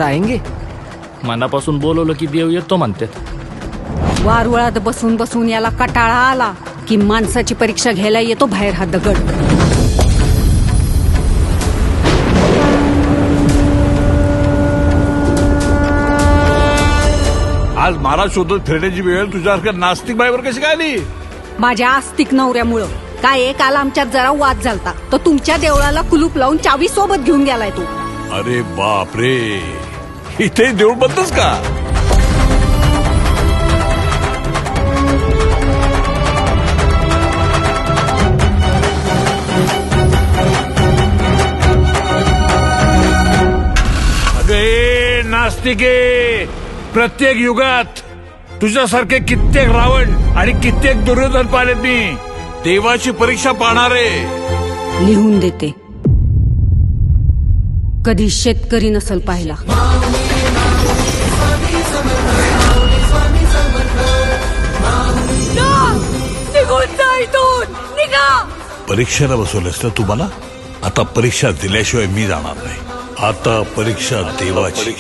कर आएंगे. मनापासून बोलवलं की देव येतो म्हणतात. वारुळात बसून बसून याला कटाळा आला की माणसाची परीक्षा घ्यायला येतो बाहेर हा दगड. आज मला शोधत फिरण्याची वेळ तुझ्यासारख्या नास्तिक बाईवर कशी काय आली? माझ्या आस्तिक नवऱ्यामुळं. काय काल आमच्यात जरा वाद झालता तर तुमच्या देवळाला कुलूप लावून चावी सोबत घेऊन गेलाय तू. अरे बाप रे, इथे देऊळ बंदच का? अगे नास्तिके, प्रत्येक युगात तुझ्यासारखे कित्येक रावण आणि कित्येक दुर्योधन पाहिलेत मी. देवाची परीक्षा पाहणारे. लिहून देते. कधी शेतकरी नसल पाहिला. निघून जा इथून, निघा. परीक्षेला बसवलंस ना तू मला. आता परीक्षा दिल्याशिवाय मी जाणार नाही. आता परीक्षा देवाची.